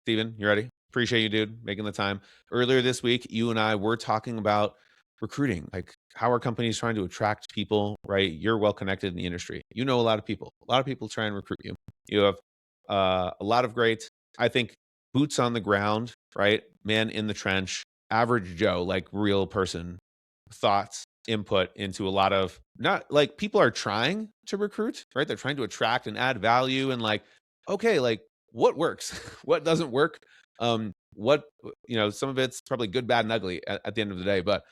Steven, you ready? Appreciate you, dude, making the time. Earlier this week, you and I were talking about recruiting. Like, how are companies trying to attract people, right? You're well connected in the industry. You know a lot of people. A lot of people try and recruit you. You have a lot of great, I think, boots on the ground, right? Man in the trench, average Joe, like real person thoughts, input into a lot of, not like, people are trying to recruit, right? They're trying to attract and add value and like, okay, like, what works, what doesn't work, what, some of it's probably good, bad, and ugly at the end of the day. But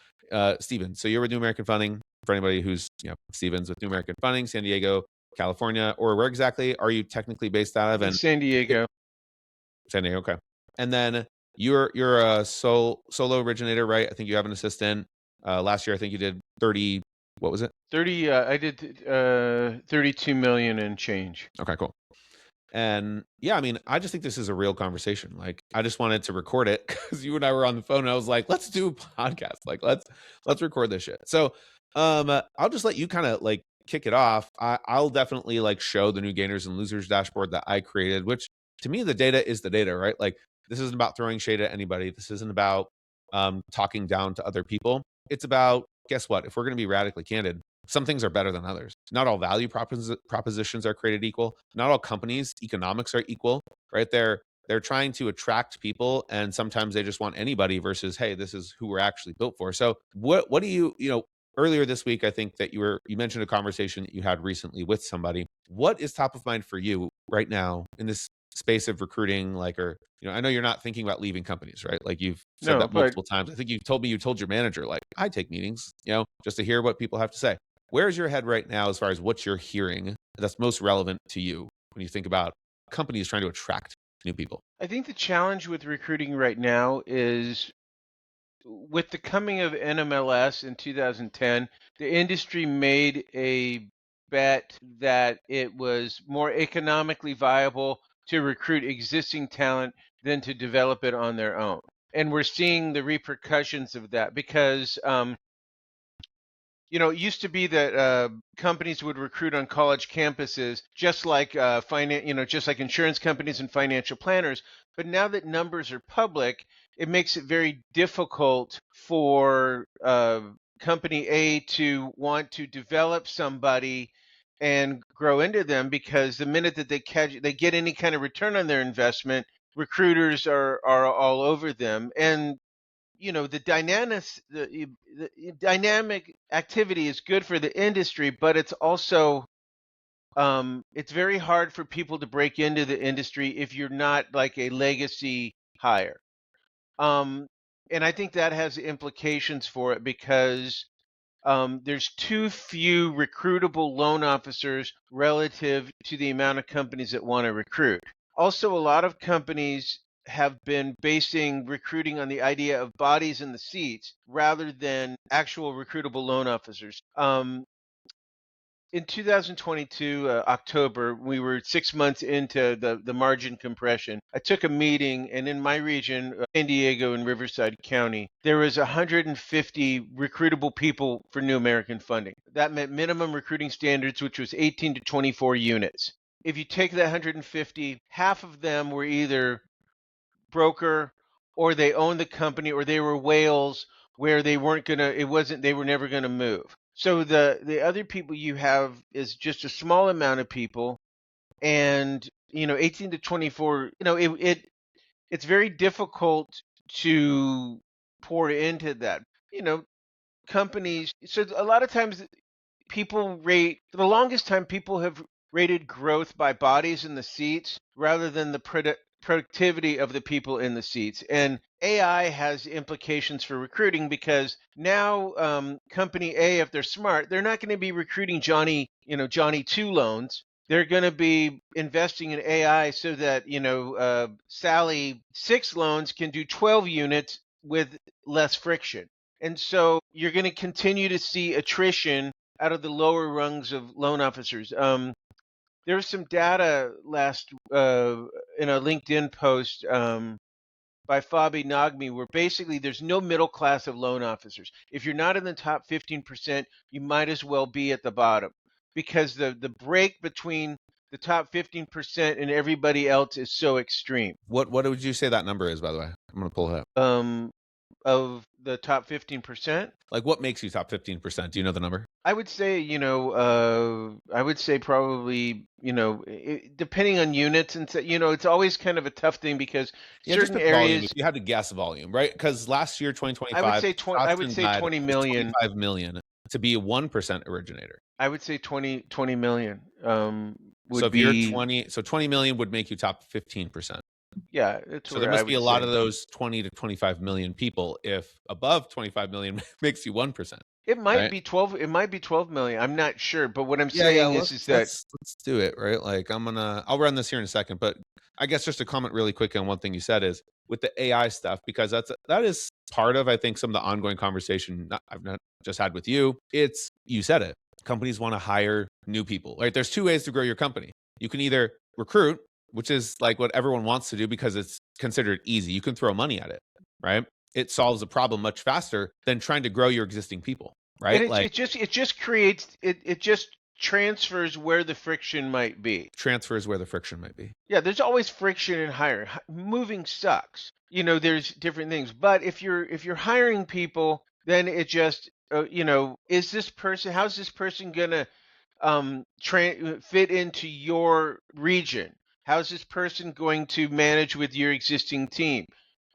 Steven, so you're with New American Funding. For anybody who's, Steven's with New American Funding, San Diego, California, or where exactly are you technically based out of? In And San Diego. San Diego, okay. And then you're a solo originator, right? I think you have an assistant. Last year, I think you did 30. What was it? 30. I did 32 million and change. Okay, cool. And yeah, I mean, I just think this is a real conversation. Like, I just wanted to record it because you and I were on the phone, and I was like, let's do a podcast. Like, let's record this shit. So, I'll just let you kind of like kick it off. I'll definitely like show the new gainers and losers dashboard that I created, which to me, the data is the data, right? Like, this isn't about throwing shade at anybody. This isn't about talking down to other people. It's about, guess what? If we're going to be radically candid, some things are better than others. Not all value propositions are created equal. Not all companies' economics are equal, right? They're trying to attract people, and sometimes they just want anybody versus, hey, this is who we're actually built for. So what do you earlier this week, I think that you mentioned a conversation that you had recently with somebody. What is top of mind for you right now in this space of recruiting? Like, or I know you're not thinking about leaving companies, right? Like, you've said No, that but multiple times. I think you told your manager, like, I take meetings, just to hear what people have to say. Where's your head right now as far as what you're hearing that's most relevant to you when you think about companies trying to attract new people? I think the challenge with recruiting right now is with the coming of NMLS in 2010, the industry made a bet that it was more economically viable to recruit existing talent than to develop it on their own. And we're seeing the repercussions of that because it used to be that companies would recruit on college campuses, just like just like insurance companies and financial planners. But now that numbers are public, it makes it very difficult for company A to want to develop somebody and grow into them, because the minute that they get any kind of return on their investment, recruiters are all over them. And the dynamic activity is good for the industry, but it's also it's very hard for people to break into the industry if you're not like a legacy hire. And I think that has implications for it because there's too few recruitable loan officers relative to the amount of companies that want to recruit. Also, a lot of companies have been basing recruiting on the idea of bodies in the seats rather than actual recruitable loan officers. In 2022, October, we were 6 months into the margin compression. I took a meeting, and in my region, San Diego and Riverside County, there was 150 recruitable people for New American Funding. That meant minimum recruiting standards, which was 18 to 24 units. If you take that 150, half of them were either broker, or they owned the company, or they were whales where they were never gonna move. So the other people you have is just a small amount of people, and 18 to 24, it's very difficult to pour into that. Companies. So a lot of times people rate, for the longest time, people have rated growth by bodies in the seats rather than the productivity of the people in the seats. And AI has implications for recruiting because now company A, if they're smart, they're not going to be recruiting Johnny 2 loans. They're going to be investing in AI so that, Sally 6 loans can do 12 units with less friction. And so you're going to continue to see attrition out of the lower rungs of loan officers. There was some data last in a LinkedIn post by Fabi Nagmi where basically there's no middle class of loan officers. If you're not in the top 15%, you might as well be at the bottom, because the break between the top 15% and everybody else is so extreme. What would you say that number is, by the way? I'm gonna pull it up. Um, of the top 15%, Like, what makes you top 15%? Do you know the number? I would say, I would say probably, depending on units and so, it's always kind of a tough thing because Yeah, just certain pick volume. areas, If you had to guess volume, right? Because last year, I 2025, would say 20, I would Scotsman say Guide 20 was million. 25 million to be a 1% originator. I would say 20 million So would if you're be, 20, so 20 million would make you top 15%. yeah, that's So there where I must be would a lot say. of those 20 to 25 million people if above 25 million makes you 1%, It might right? be 12, it might be 12 million. I'm not sure, but what I'm Yeah, saying is that let's do it, right? Like I'll run this here in a second, but I guess just to comment really quick on one thing you said is with the AI stuff, because that is part of I think some of the ongoing conversation I've not just had with you. It's you said it. Companies want to hire new people, right? There's two ways to grow your company. You can either recruit, which is like what everyone wants to do because it's considered easy. You can throw money at it, right? It solves a problem much faster than trying to grow your existing people, and right? Like it just creates it just transfers where the friction might be. transfers where the friction might be. Yeah, there's always friction in hiring. Moving sucks. There's different things. But if you're hiring people, then it just is this person how's this person gonna fit into your region? How's this person going to manage with your existing team?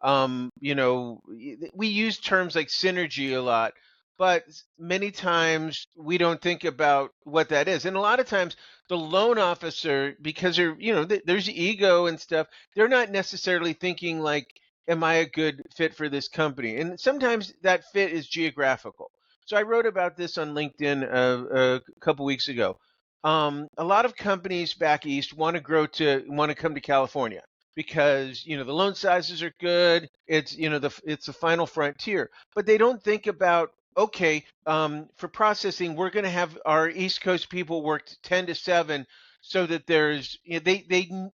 We use terms like synergy a lot, but many times we don't think about what that is. And a lot of times the loan officer, because there's ego and stuff, they're not necessarily thinking like, am I a good fit for this company? And sometimes that fit is geographical. So I wrote about this on LinkedIn a couple weeks ago. A lot of companies back east want to come to California because the loan sizes are good. It's it's the final frontier, but they don't think about, okay, for processing, we're going to have our East Coast people work 10 to 7 so that there's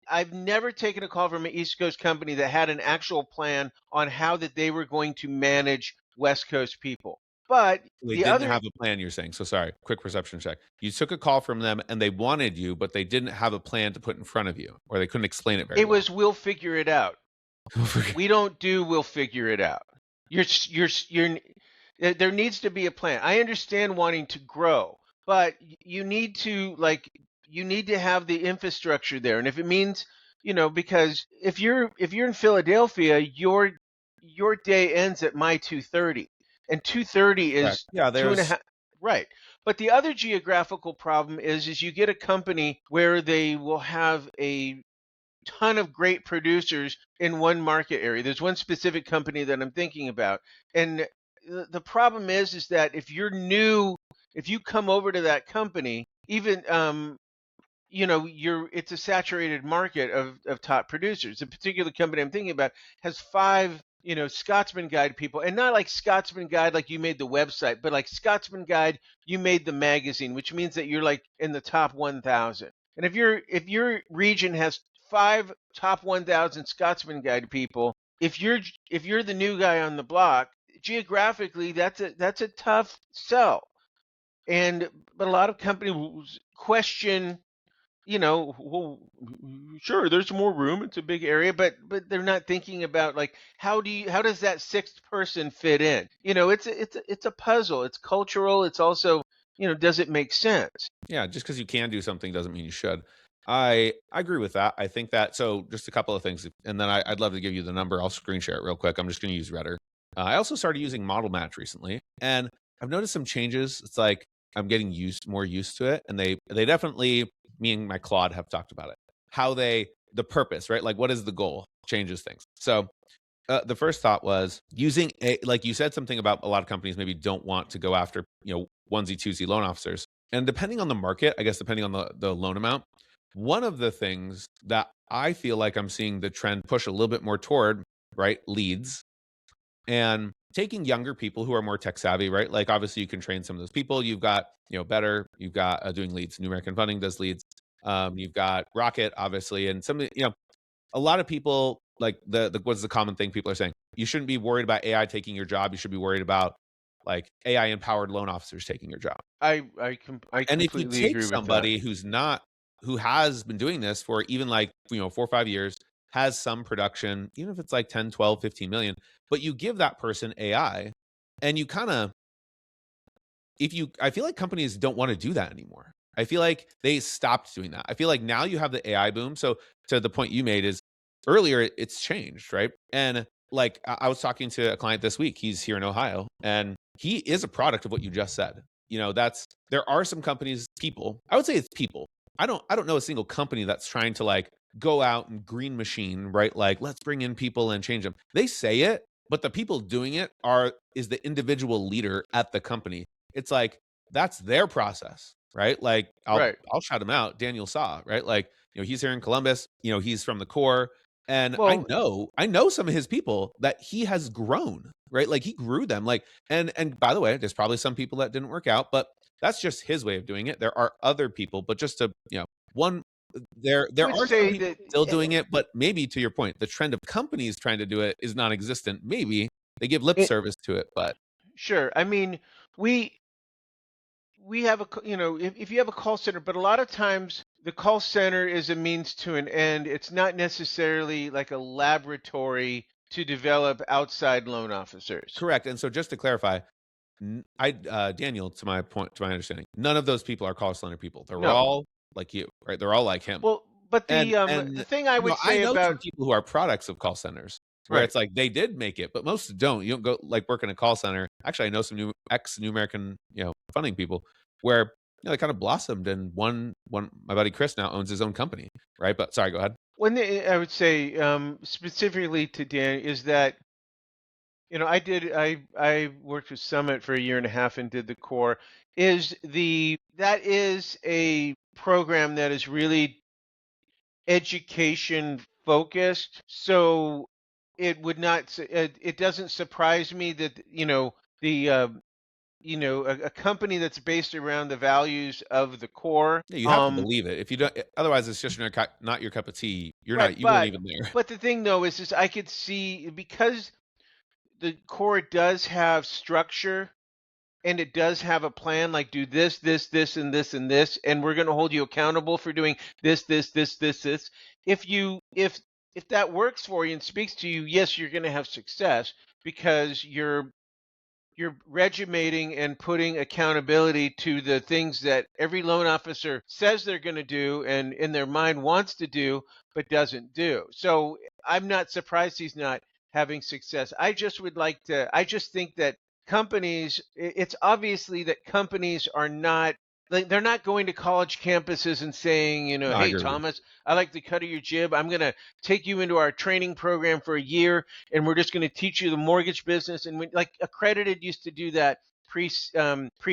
I've never taken a call from an East Coast company that had an actual plan on how that they were going to manage West Coast people. But They the didn't other have a plan, you're saying. So sorry, quick perception check. You took a call from them and they wanted you, but they didn't have a plan to put in front of you, or they couldn't explain it very It well. was, we'll figure it out. We don't do we'll figure it out. You're there needs to be a plan. I understand wanting to grow, but you need to have the infrastructure there. And if it means, because if you're in Philadelphia, your day ends at my 2:30, and 2:30 Correct. is Yeah, two and a there's half. Right. But the other geographical problem is you get a company where they will have a ton of great producers in one market area. There's one specific company that I'm thinking about, and the problem is that if you're new, if you come over to that company, even it's a saturated market of top producers. The particular company I'm thinking about has 5 Scotsman Guide people, and not like Scotsman Guide like you made the website, but like Scotsman Guide you made the magazine, which means that you're like in the top 1,000. And if your region has 5 top 1,000 Scotsman Guide people, if you're the new guy on the block, geographically that's a tough sell. And but a lot of companies question, well, sure, there's more room. It's a big area, but they're not thinking about like how does that sixth person fit in? It's a puzzle. It's cultural. It's also, does it make sense? yeah, just because you can do something doesn't mean you should. I agree with that. I think that so just a couple of things, and then I'd love to give you the number. I'll screen share it real quick. I'm just going to use Redder. I also started using Model Match recently, and I've noticed some changes. It's like I'm getting more used to it, and they definitely me and my Claude have talked about it. How the purpose, right? Like what is the goal changes things. So the first thought was using like you said something about a lot of companies maybe don't want to go after onesie twosie loan officers, and depending on the market, I guess depending on the loan amount, one of the things that I feel like I'm seeing the trend push a little bit more toward, right, leads and taking younger people who are more tech savvy, right? Like obviously you can train some of those people. You've got Better, you've got doing leads. New American Funding does leads. You've got Rocket, obviously, and some a lot of people like the what's the common thing people are saying? You shouldn't be worried about AI taking your job. You should be worried about like AI empowered loan officers taking your job. I And if you completely take agree with that. somebody who's not who has been doing this for even like, 4 or 5 years, has some production, even if it's like 10, 12, 15 million, but you give that person AI and you kind of, I feel like companies don't want to do that anymore. I feel like they stopped doing that. I feel like now you have the AI boom. So to the point you made is earlier, it's changed, right? And like I was talking to a client this week. He's here in Ohio, and he is a product of what you just said. That's there are some companies, people. I would say it's people. I don't know a single company that's trying to like go out and green machine, right? Like let's bring in people and change them. They say it, but the people doing it is the individual leader at the company. It's like that's their process, right? Like Right. I'll shout him out, Daniel Saw, right? Like, he's here in Columbus, he's from the core. And I Well, know, I know some of his people that he has grown, right? Like he grew them. Like, and by the way, there's probably some people that didn't work out, but that's just his way of doing it. There are other people, but just to, one I there would are some say people that still doing it, but maybe to your point, the trend of companies trying to do it is non-existent. Maybe they give lip it, service to it, but sure. I mean, we we have if you have a call center, but a lot of times the call center is a means to an end. It's not necessarily like a laboratory to develop outside loan officers. correct. And so just to clarify, Daniel, to my understanding, none of those people are call center people. They're No. all like you, right? They're all like him. Well, but And the thing I would I say know about some people who are products of call centers where right. it's like they did make it, but most don't. You don't go like work in a call center. Actually, I know some New American, funding people where they kind of blossomed, and one my buddy Chris now owns his own company, right? But sorry, go ahead. I would say specifically to Dan is that I worked with Summit for a year and a half and did the core. That is a program that is really education focused. So it doesn't surprise me that the a company that's based around the values of the core. Yeah, you have to believe it. If you don't, otherwise, it's just not your cup of tea. Right, You weren't even there. but the thing though is I could see because the core does have structure and it does have a plan, like do this, this, this, and this, and this, and we're going to hold you accountable for doing this, this, this, this, this. If that works for you and speaks to you, yes, you're going to have success because you're regimenting and putting accountability to the things that every loan officer says they're going to do and in their mind wants to do but doesn't do. So I'm not surprised he's not having success. I just think that it's obviously that companies are not like they're not going to college campuses and saying, No, I hey agree with you. Thomas, I like the cut of your jib. I'm going to take you into our training program for a year and we're just going to teach you the mortgage business. And like Accredited used to do that pre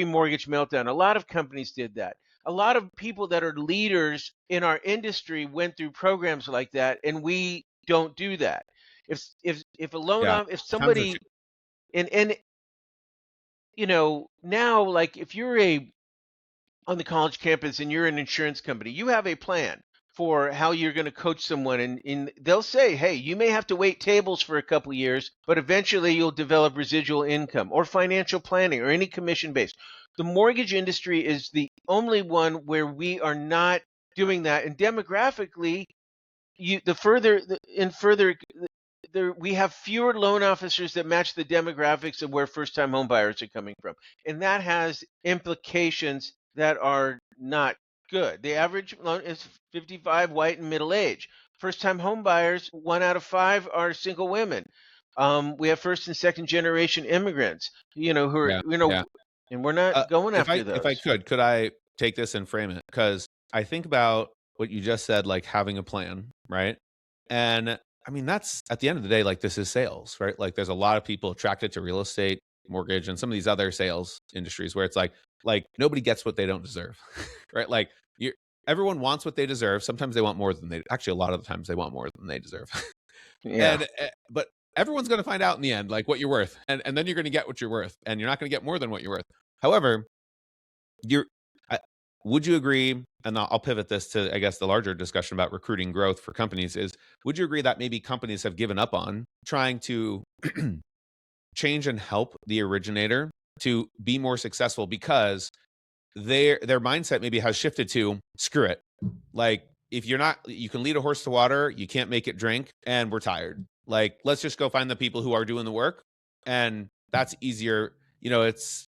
mortgage meltdown. A lot of companies did that. A lot of people that are leaders in our industry went through programs like that, and we don't do that. If a Yeah, if times have somebody and now like if you're a on the college campus and you're an insurance company, you have a plan for how you're going to coach someone. And they'll say, hey, you may have to wait tables for a couple years, but eventually you'll develop residual income or financial planning or any commission based. The mortgage industry is the only one where we are not doing that. And demographically, further there we have fewer loan officers that match the demographics of where first time home buyers are coming from, and that has implications that are not good. The average loan is 55, white and middle age. First time home buyers, 1 out of 5 are single women. We have first and second generation immigrants, who are yeah, yeah. and we're not going after If I those. could I take this and frame it? Because I think about what you just said, like having a plan, right? And I mean, that's at the end of the day, like this is sales, right? Like there's a lot of people attracted to real estate, mortgage, and some of these other sales industries where it's like nobody gets what they don't deserve, right? Like you, everyone wants what they deserve. Sometimes they want more than they actually. A lot of the times they want more than they deserve, Yeah. and but everyone's going to find out in the end like what you're worth, and then you're going to get what you're worth, and you're not going to get more than what you're worth. However, you're I, would you agree, and I'll pivot this to, I guess, the larger discussion about recruiting growth for companies is, would you agree that maybe companies have given up on trying to change and help the originator to be more successful because their mindset maybe has shifted to screw it. Like, if you're not, you can lead a horse to water, you can't make it drink, and we're tired. Like, let's just go find the people who are doing the work, and that's easier. It's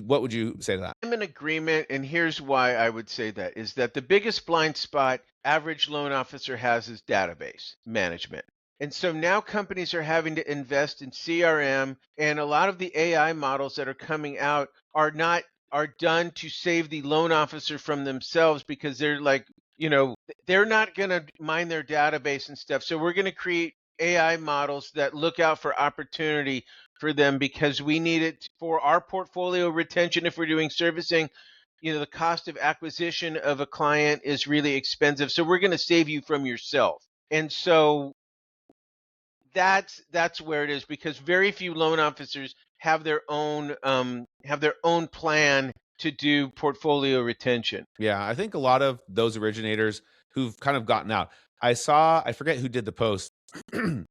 what would you say to that? I'm in agreement, and here's why I would say that is that the biggest blind spot average loan officer has is database management. And so now companies are having to invest in CRM, and a lot of the AI models that are coming out are done to save the loan officer from themselves because they're like, they're not going to mine their database and stuff. So we're going to create AI models that look out for opportunity for them because we need it for our portfolio retention. If we're doing servicing, the cost of acquisition of a client is really expensive. So we're going to save you from yourself. And so that's where it is because very few loan officers have their own plan to do portfolio retention. Yeah, I think a lot of those originators who've kind of gotten out. I forget who did the post, but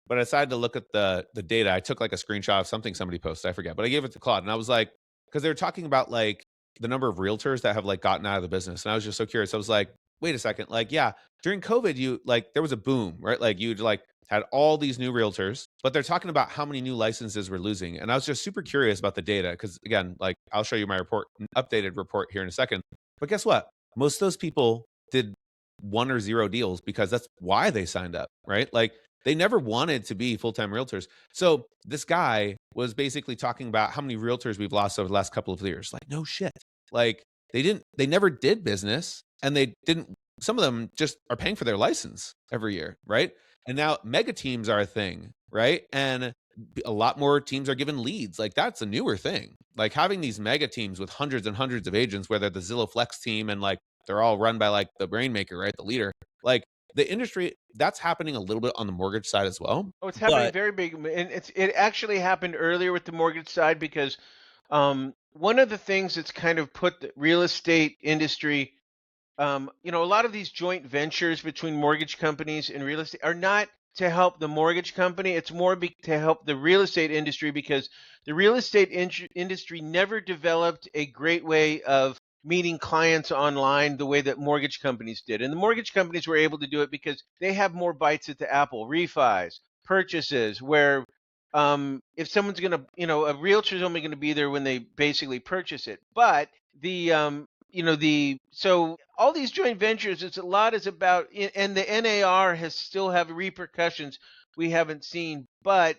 I decided to look at the data. I took like a screenshot of something somebody posted. I forget, but I gave it to Claude, and I was like, because they were talking about like the number of realtors that have like gotten out of the business, and I was just so curious. I was like, wait a second, like yeah, during COVID, you like there was a boom, right? Like you'd like had all these new realtors, but they're talking about how many new licenses we're losing, and I was just super curious about the data because again, like I'll show you my updated report here in a second. But guess what? Most of those people did one or zero deals because that's why they signed up, right? Like they never wanted to be full-time realtors. So this guy was basically talking about how many realtors we've lost over the last couple of years. Like, no shit. Like they never did business and they didn't, some of them just are paying for their license every year, right? And now mega teams are a thing, right? And a lot more teams are given leads. Like that's a newer thing. Like having these mega teams with hundreds and hundreds of agents, whether the Zillow Flex team and like they're all run by like the brain maker, right? The leader. Like the industry, that's happening a little bit on the mortgage side as well. Oh, it's happening But very big, and it actually happened earlier with the mortgage side because one of the things that's kind of put the real estate industry, a lot of these joint ventures between mortgage companies and real estate are not to help the mortgage company. It's more to help the real estate industry because the real estate industry never developed a great way of meeting clients online the way that mortgage companies did. And the mortgage companies were able to do it because they have more bites at the apple, refis, purchases, where if someone's going to, a realtor is only going to be there when they basically purchase it. But so all these joint ventures, it's a lot is about, and the NAR has still have repercussions we haven't seen, but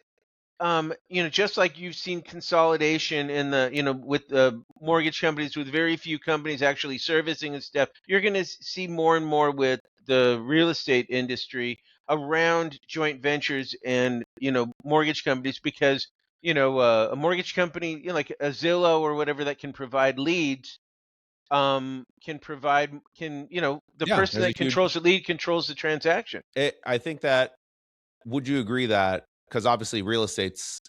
just like you've seen consolidation in the, with the mortgage companies, with very few companies actually servicing and stuff, you're going to see more and more with the real estate industry around joint ventures and, mortgage companies because, a mortgage company, like a Zillow or whatever that can provide leads, the yeah, person there's a that huge, controls the lead controls the transaction. I think that, would you agree that, because obviously real estate's,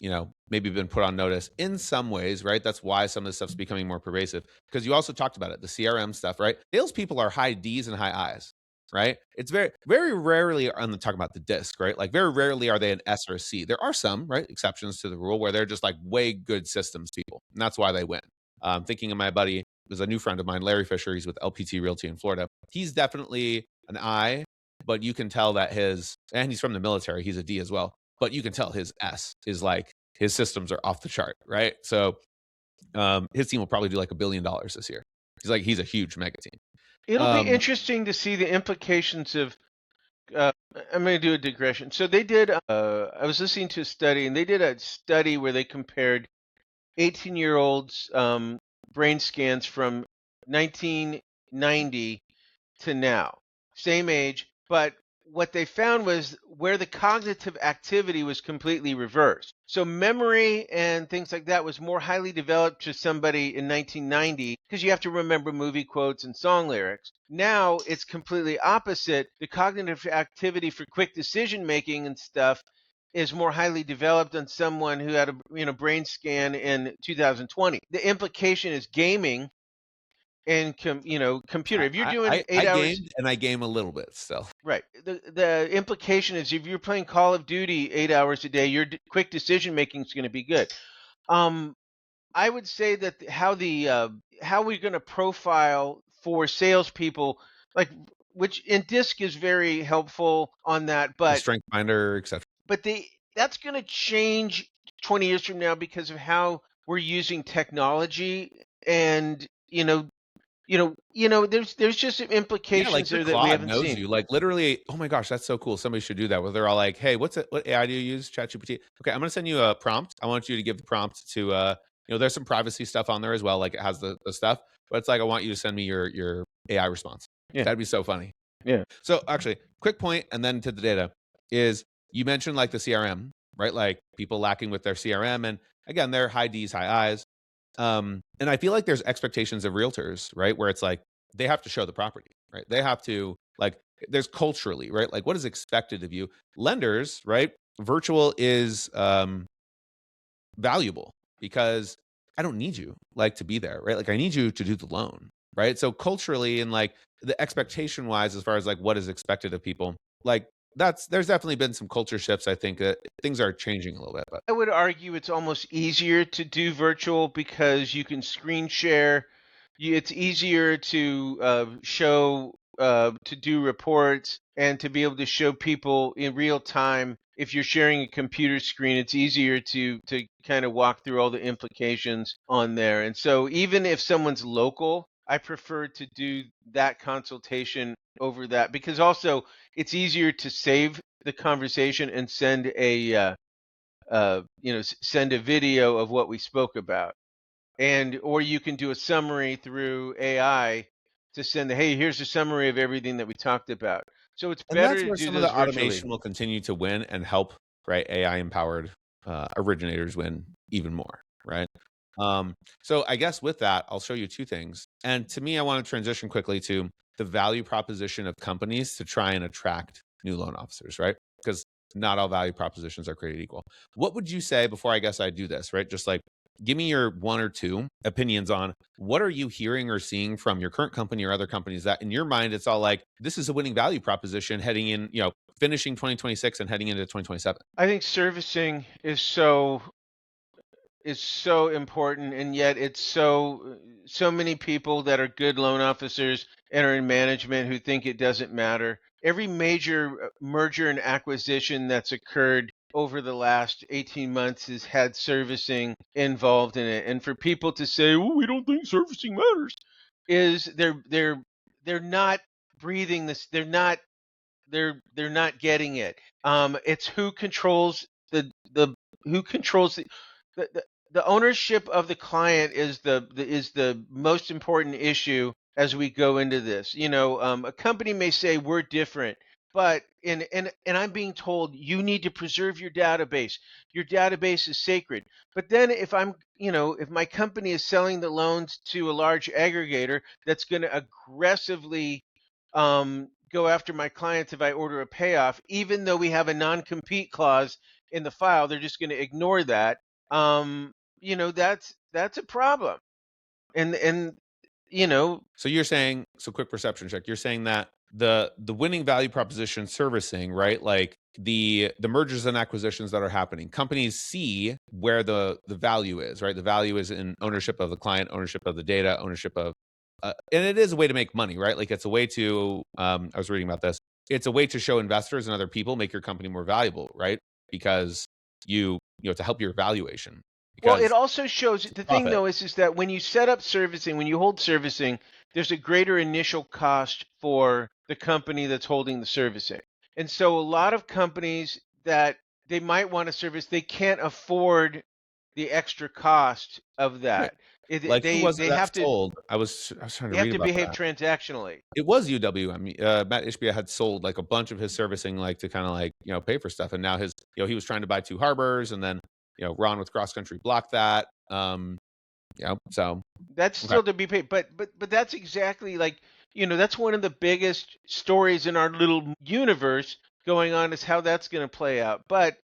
maybe been put on notice in some ways, right? That's why some of this stuff's becoming more pervasive. Because you also talked about it, the CRM stuff, right? Salespeople are high D's and high I's, right? It's very, very rarely on the talk about the disc, right? Like very rarely are they an S or a C. There are some, right, exceptions to the rule where they're just like way good systems people, and that's why they win. Thinking of my buddy, there's a new friend of mine, Larry Fisher. He's with LPT Realty in Florida. He's definitely an I, but you can tell that and he's from the military, he's a D as well, but you can tell his S is like, his systems are off the chart, right? So his team will probably do like $1 billion this year. He's a huge mega team. It'll be Um, interesting to see the implications of. Uh, I'm going to do a digression. So they did. I was listening to a study, and they did a study where they compared 18-year-olds' brain scans from 1990 to now, same age, but what they found was where the cognitive activity was completely reversed. So memory and things like that was more highly developed to somebody in 1990 because you have to remember movie quotes and song lyrics. Now it's completely opposite. The cognitive activity for quick decision making and stuff is more highly developed on someone who had a brain scan in 2020. The implication is gaming and computer. If you're doing I 8 hours, gamed and I game a little bit still. right? The implication is if you're playing Call of Duty 8 hours a day, your quick decision making is going to be good. Um, I would say that how we're going to profile for salespeople, like which in Disc is very helpful on that, The but strength finder, etc. they that's going to change 20 years from now because of how we're using technology, and there's just some Yeah, like implications your there that we Claude haven't knows seen. you. Like literally, oh my gosh, that's so cool. Somebody should do that where they're all like, hey, what AI do you use? ChatGPT. Okay, I'm gonna send you a prompt. I want you to give the prompt to there's some privacy stuff on there as well. Like it has the stuff, but it's like I want you to send me your AI response. Yeah, That'd be so funny. yeah. So actually, quick point, and then to the data is you mentioned like the CRM, right? Like people lacking with their CRM, and again, they're high D's, high I's. And I feel like there's expectations of realtors, right? Where it's like they have to show the property, right? They have to like there's culturally, right? Like what is expected of you. Lenders, right? Virtual is valuable because I don't need you like to be there, right? Like I need you to do the loan, right? So culturally and like the expectation wise, as far as like what is expected of people, like there's definitely been some culture shifts. I think things are changing a little bit, but I would argue it's almost easier to do virtual because you can screen share. It's easier to show, to do reports, and to be able to show people in real time. If you're sharing a computer screen, it's easier to kind of walk through all the implications on there. And so even if someone's local, I prefer to do that consultation over that, because also it's easier to save the conversation and send send a video of what we spoke about, and or you can do a summary through AI to send hey, here's a summary of everything that we talked about. So it's and better that's to where do some of those the virtually. automation will continue to win and help, right? AI empowered originators win even more, right? Um, so I guess with that, I'll show you two things. And to me, I want to transition quickly to the value proposition of companies to try and attract new loan officers, right? Because not all value propositions are created equal. What would you say before I guess I do this, right? Just like give me your one or two opinions on what are you hearing or seeing from your current company or other companies that in your mind it's all like this is a winning value proposition heading in, finishing 2026 and heading into 2027. I think servicing is so important, and yet it's so many people that are good loan officers and are in management who think it doesn't matter. Every major merger and acquisition that's occurred over the last 18 months has had servicing involved in it. And for people to say, "Oh, we don't think servicing matters," is they're not breathing this. They're not getting it. It's who controls the who controls the, the the ownership of the client is the most important issue as we go into this. A company may say we're different, but and I'm being told you need to preserve your database. Your database is sacred. But then if my company is selling the loans to a large aggregator that's going to aggressively go after my clients if I order a payoff, even though we have a non-compete clause in the file, they're just going to ignore that. That's a problem. And So you're saying, so quick perception check. You're saying that the winning value proposition servicing, right? Like the mergers and acquisitions that are happening, companies see where the value is, right? The value is in ownership of the client, ownership of the data, ownership of, and it is a way to make money, right? Like it's a way to, I was reading about this. It's a way to show investors and other people make your company more valuable, right? Because to help your valuation well, it because also shows it's a the thing profit. though is that when you set up servicing, when you hold servicing, there's a greater initial cost for the company that's holding the servicing. And so a lot of companies that they might want to service, they can't afford the extra cost of Right. that. Like, who was it They that have to sold? I was trying they to have read to about behave that. transactionally. It was UW. I mean, Matt Ishbia had sold like a bunch of his servicing, like to kind of like pay for stuff, and now he was trying to buy Two Harbors, and then Ron with Cross Country blocked that. So That's okay, still to be paid, but that's exactly like that's one of the biggest stories in our little universe going on is how that's going to play out. But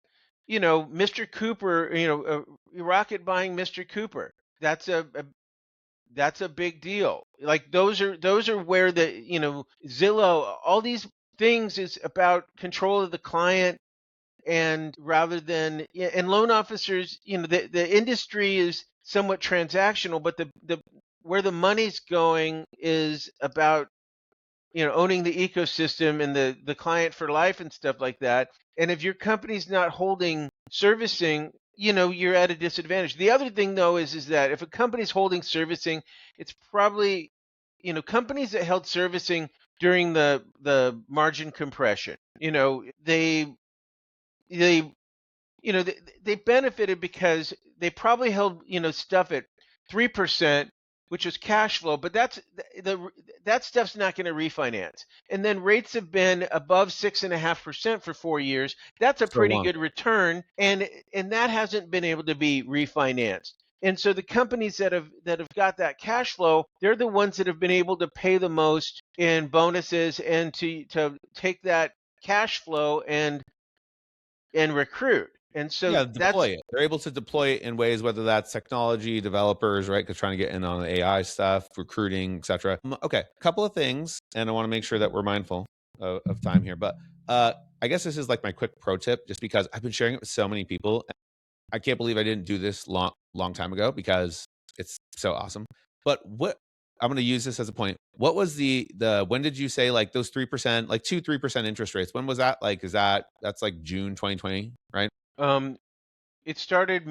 Mr. Cooper, rocket buying Mr. Cooper, that's a big deal. Like those are where the Zillow, all these things is about control of the client, and rather than yeah, and loan officers, the industry is somewhat transactional, but the where the money's going is about, owning the ecosystem and the client for life and stuff like that. And if your company's not holding servicing, you're at a disadvantage. The other thing though is that if a company's holding servicing, it's probably, companies that held servicing during the margin compression, they they benefited because they probably held, stuff at 3%, which was cash flow, but that stuff's not going to refinance. And then rates have been above 6.5% for 4 years. That's a So pretty long. good return, and that hasn't been able to be refinanced. And so the companies that have got that cash flow, they're the ones that have been able to pay the most in bonuses and to take that cash flow and recruit. And so Yeah, that's deploy it. They're able to deploy it in ways, whether that's technology, developers, right? Because trying to get in on the AI stuff, recruiting, etc. Okay, couple of things, and I want to make sure that we're mindful of time here. But I guess this is like my quick pro tip, just because I've been sharing it with so many people. I can't believe I didn't do this long time ago because it's so awesome. But what I'm going to use this as a point. What was the when did you say like those 3%, like 2-3% interest rates? When was that? Like, that's like June 2020, right? um it started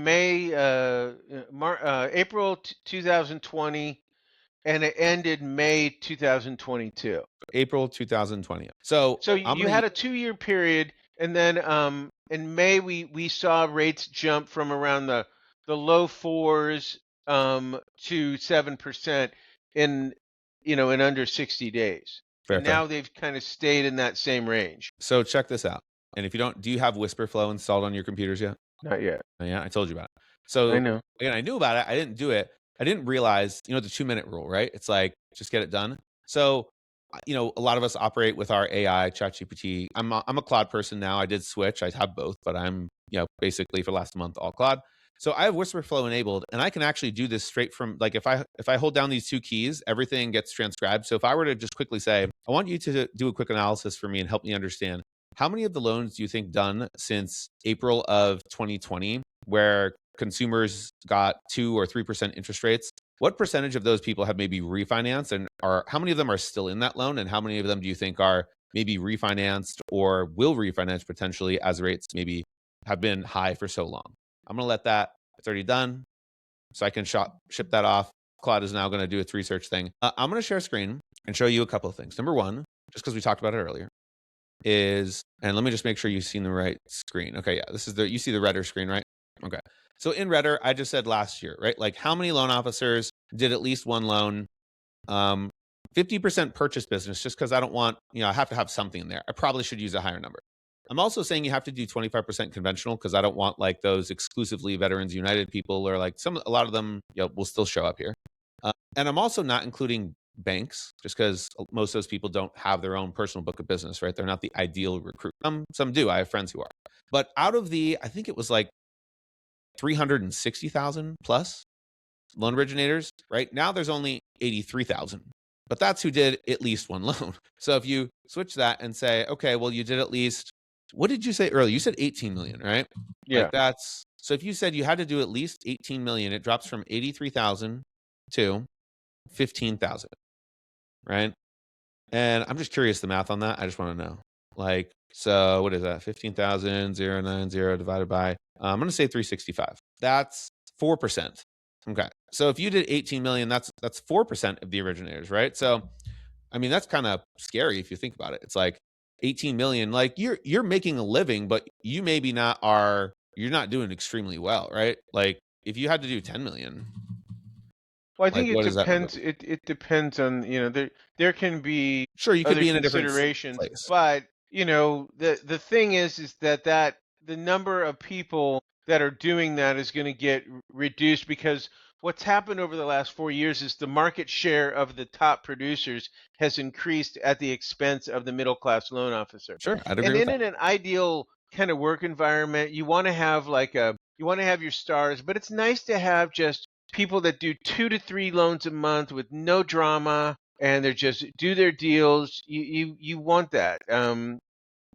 April 2020, and it ended May 2022. April 2020. So So I'm you gonna had a 2-year period, and then in May we saw rates jump from around the low fours to 7% in in under 60 days. fair, And fair. now they've kind of stayed in that same range. So check this out. And if you don't, do you have Whisper Flow installed on your computers yet? Not yet. Yeah, I told you about it. I So know. again, I knew about it. I didn't do it. I didn't realize, the 2-minute rule, right? It's like just get it done. So, a lot of us operate with our AI, ChatGPT. I'm a Claude person now. I did switch. I have both, but I'm basically for the last month all Claude. So I have Whisper Flow enabled, and I can actually do this straight from like if I hold down these two keys, everything gets transcribed. So if I were to just quickly say, I want you to do a quick analysis for me and help me understand how many of the loans do you think done since April of 2020 where consumers got 2 or 3% interest rates? What percentage of those people have maybe refinanced, and how many of them are still in that loan, and how many of them do you think are maybe refinanced or will refinance potentially as rates maybe have been high for so long? I'm going to let that, it's already done. So I can ship that off. Claude is now going to do its research thing. I'm going to share a screen and show you a couple of things. Number one, just because we talked about it earlier, and let me just make sure you've seen the right screen. Okay, yeah, you see the Redder screen, right? Okay. So in Redder, I just said last year, right? Like how many loan officers did at least one loan? 50% purchase business, just because I don't want, I have to have something in there. I probably should use a higher number. I'm also saying you have to do 25% conventional because I don't want like those exclusively Veterans United people, or like a lot of them will still show up here. And I'm also not including banks just because most of those people don't have their own personal book of business, right? They're not the ideal recruit. Some do. I have friends who are. But out of I think it was like 360,000 plus loan originators, right? Now there's only 83,000. But that's who did at least one loan. So if you switch that and say, okay, well, you did at least, what did you say earlier? You said 18 million, right? Yeah. Like so if you said you had to do at least 18 million, it drops from 83,000 to 15,000, right? And I'm just curious the math on that. I just want to know. Like, so what is that? 15,090 divided by, I'm going to say 365. That's 4%. Okay. So if you did 18 million, that's 4% of the originators, right? So, I mean, that's kind of scary if you think about it. It's like 18 million, like you're making a living, but you maybe you're not doing extremely well, right? Like if you had to do 10 million, Well, I like think it what is that number? depends. It depends on, there can be Sure, you could other be in a different considerations, place. but the thing is that the number of people that are doing that is going to get reduced, because what's happened over the last 4 years is the market share of the top producers has increased at the expense of the middle class loan officer. Sure, I'd agree And with in that. an ideal kind of work environment, you want to have you want to have your stars, but it's nice to have just people that do 2 to 3 loans a month with no drama, and they're just do their deals. You want that.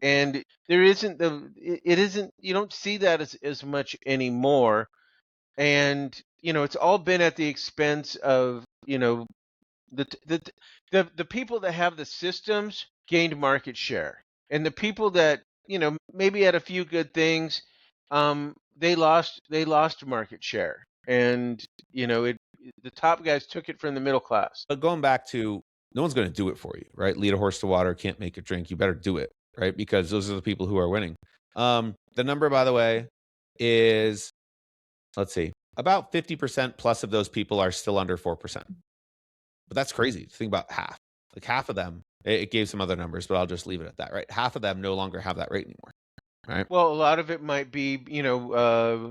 And there isn't it isn't, you don't see that as much anymore. And it's all been at the expense of, the the people that have the systems gained market share, and the people that, maybe had a few good things, they lost market share, and the top guys took it from the middle class. But going back to, no one's going to do it for you, right? Lead a horse to water, can't make it drink. You better do it, right? Because those are the people who are winning. The number, by the way, is, let's see, about 50% plus of those people are still under 4%. But that's crazy. Think about half. Like half of them, it gave some other numbers, but I'll just leave it at that, right? Half of them no longer have that rate anymore, right? Well, a lot of it might be,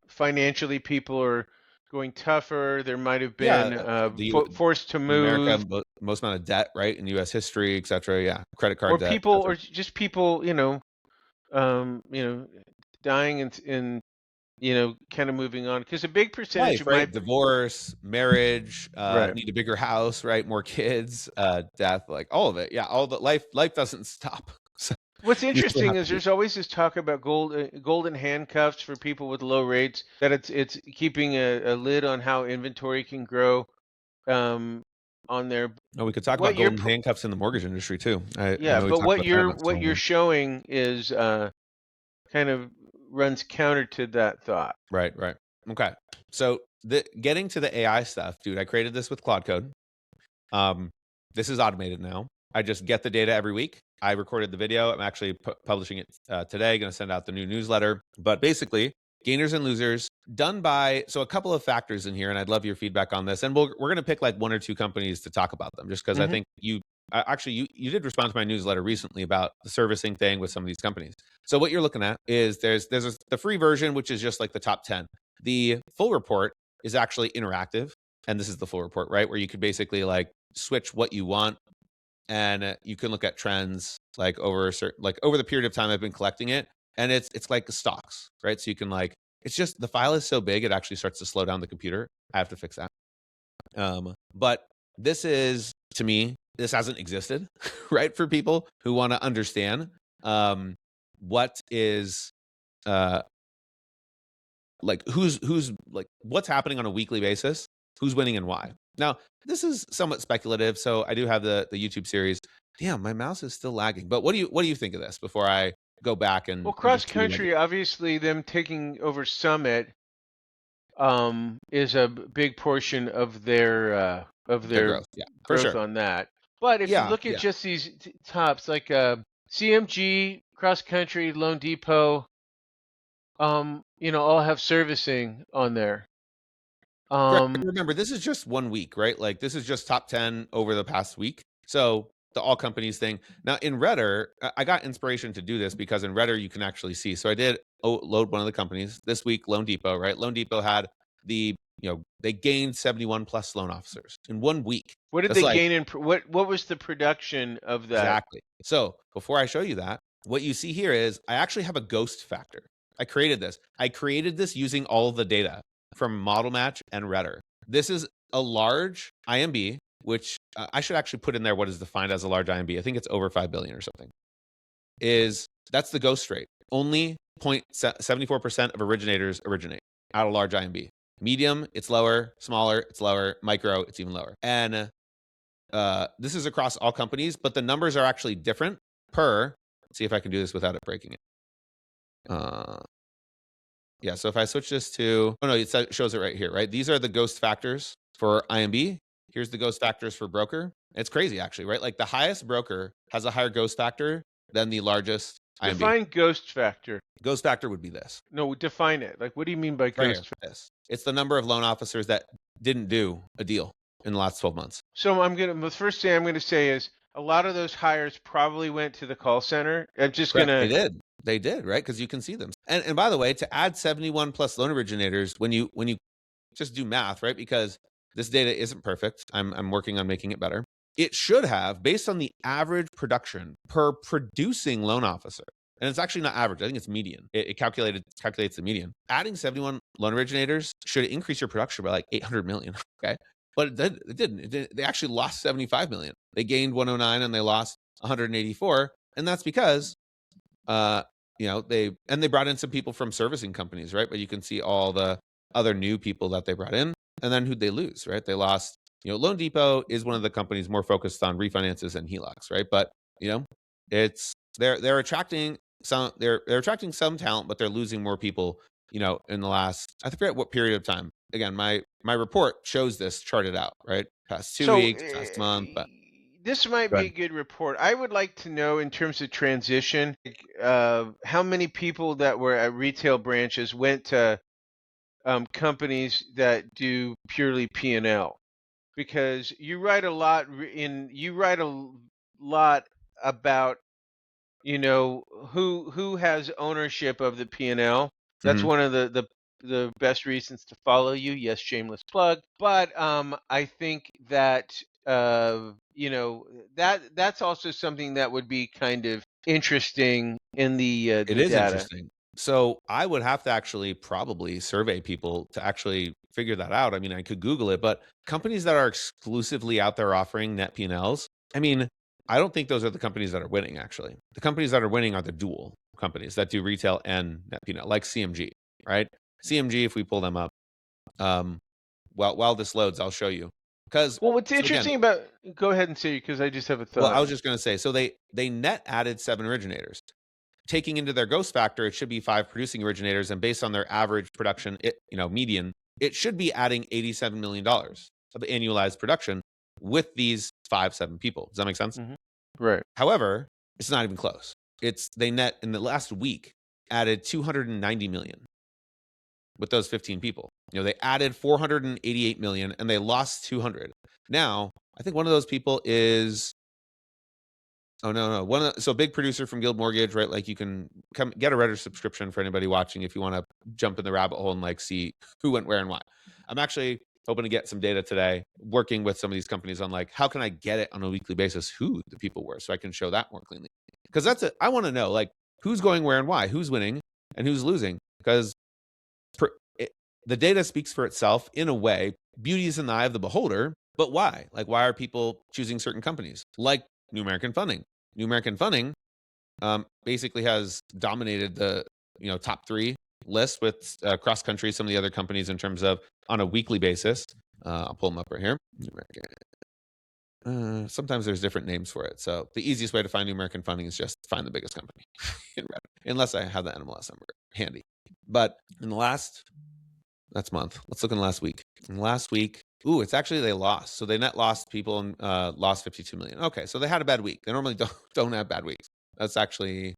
financially people are going tougher. There might have been Yeah, forced to in America, move, most amount of debt, right, in U.S. history, et cetera. Yeah, credit or card debt, people, et cetera. or just people, um, you know, dying and kind of moving on. Because a big percentage Life, of my right? Divorce, marriage, right. need a bigger house, right? More kids, death, like all of it. Yeah, all the life doesn't stop. So What's you still interesting have is to do. there's always this talk about golden handcuffs for people with low rates. That it's keeping a lid on how inventory can grow, um, on there. Oh, we could talk What about you're golden handcuffs in the mortgage industry too. I Yeah, know we but talked what about that you're not so what long you're ago. showing is kind of runs counter to that thought. Right. Okay. So getting to the AI stuff, dude, I created this with Claude Code. This is automated now. I just get the data every week. I recorded the video. I'm actually publishing it today. Going to send out the new newsletter. But basically, gainers and losers done by, so a couple of factors in here, and I'd love your feedback on this. And we're going to pick like one or two companies to talk about them, just because I Hmm. think you did respond to my newsletter recently about the servicing thing with some of these companies. So what you're looking at is the free version, which is just like the top 10. The full report is actually interactive, and this is the full report, right? Where you could basically like switch what you want, and you can look at trends like over over the period of time I've been collecting it, and it's like stocks, right? So you can like, it's just the file is so big it actually starts to slow down the computer. I have to fix that. But this is, to me, this hasn't existed, right? For people who want to understand what is like who's like what's happening on a weekly basis, who's winning and why. Now, this is somewhat speculative, so I do have the YouTube series. Damn, my mouse is still lagging. But what do you think of this before I go back Well, and cross just tell you what I do? country, obviously, them taking over Summit, is a big portion of Their their growth, yeah, for growth sure. on that. But if you Yeah, look at yeah, just these tops, like CMG, Cross Country, Loan Depot, all have servicing on there. correct. Um, Remember, this is just 1 week, right? Like this is just top 10 over the past week. So the all companies thing. Now in Redder, I got inspiration to do this because in Redder you can actually see. So I did load one of the companies this week, Loan Depot, right? Loan Depot had they gained 71 plus loan officers in 1 week. what did That's they like, gain in? What was the production of that? exactly. So before I show you that, what you see here is I actually have a ghost factor. I created this. I created this using all of the data from Model Match and Redder. This is a large IMB, which I should actually put in there what is defined as a large IMB. I think it's over 5 billion or something. That's the ghost rate. Only 0.74% of originators originate out of large IMB. Medium, it's lower. Smaller, it's lower. Micro, it's even lower. And this is across all companies, but the numbers are actually different per. Let's see if I can do this without it breaking it. Yeah, so if I switch this to, oh no, it shows it right here, right? These are the ghost factors for IMB. Here's the ghost factors for broker. It's crazy actually, right? Like the highest broker has a higher ghost factor than the largest IMB. Define ghost factor. Ghost factor would be this No, define it. Like, what do you mean by right here. ghost? This. It's the number of loan officers that didn't do a deal in the last 12 months. So the first thing I'm gonna say is a lot of those hires probably went to the call center. I'm just Correct. gonna. They did, right? Because you can see them. And by the way, to add 71 plus loan originators, when you just do math, right? Because this data isn't perfect. I'm working on making it better. It should have, based on the average production per producing loan officer, and it's actually not average. I think it's median. It calculates the median. Adding 71 loan originators should increase your production by like 800 million. Okay, but it didn't. They actually lost 75 million. They gained 109 and they lost 184, and that's because they brought in some people from servicing companies, right? But you can see all the other new people that they brought in. And then who'd they lose, right? They lost, Loan Depot is one of the companies more focused on refinances and HELOCs, right? But it's they're attracting they're attracting some talent, but they're losing more people, in the last, I forget what period of time. Again, my report shows this charted out, right? Past 2 weeks, past month, but This might go be a ahead. good report. I would like to know in terms of transition, how many people that were at retail branches went to companies that do purely P&L, because you write a lot about who has ownership of the P&L. That's Mhm. one of the best reasons to follow you. Yes, shameless plug. But I think that that's also something that would be kind of interesting in It the is data. interesting. So I would have to actually probably survey people to actually figure that out. I mean, I could Google it, but companies that are exclusively out there offering net P&Ls, I mean, I don't think those are the companies that are winning, actually. The companies that are winning are the dual companies that do retail and net P&L, like CMG, right? CMG, if we pull them up, um, while this loads, I'll show you. Because, Well, what's so again, interesting about go ahead and say, because I just have a well, I thought. was just going to say, so they net added 7 originators. Taking into their ghost factor, it should be 5 producing originators, and based on their average production, median, it should be adding $87 million of annualized production with these 7 people. Does that make sense? Hmm. Right. However, it's not even close. It's they net in the last week added 290 million with those 15 people. They added 488 million and they lost 200. Now, I think one of those people is, oh no. So big producer from Guild Mortgage, right? Like you can come get a Redditor subscription for anybody watching if you want to jump in the rabbit hole and like see who went where and why. I'm actually hoping to get some data today, working with some of these companies on like how can I get it on a weekly basis who the people were, so I can show that more cleanly. Because I want to know like who's going where and why, who's winning and who's losing. Because the data speaks for itself in a way. Beauty is in the eye of the beholder, but why? Like, why are people choosing certain companies? Like New American Funding. New American Funding basically has dominated the top 3 list with cross country, some of the other companies in terms of on a weekly basis. I'll pull them up right here. New American. Sometimes there's different names for it. So the easiest way to find New American Funding is just find the biggest company, unless I have the NMLS number handy. But in the last that's month. Let's look in the last week. In the last week, it's actually they lost. So they net lost people and lost 52 million. Okay, so they had a bad week. They normally don't have bad weeks. That's actually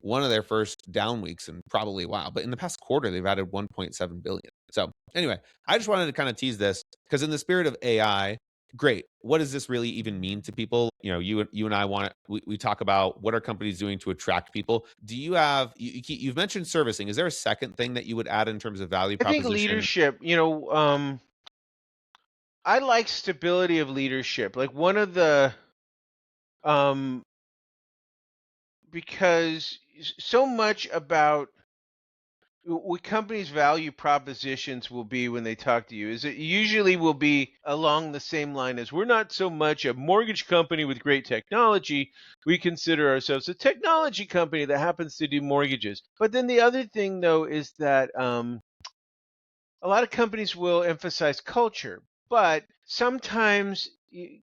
one of their first down weeks in probably a while. But in the past quarter, they've added 1.7 billion. So anyway, I just wanted to kind of tease this because in the spirit of AI, great. What does this really even mean to people? You and I we talk about what are companies doing to attract people. Do you have you've mentioned servicing? Is there a second thing that you would add in terms of value I think proposition? leadership. I like stability of leadership. Like one of the um because so much about what companies' value propositions will be when they talk to you is it usually will be along the same line as we're not so much a mortgage company with great technology. We consider ourselves a technology company that happens to do mortgages. But then the other thing, though, is that a lot of companies will emphasize culture, but sometimes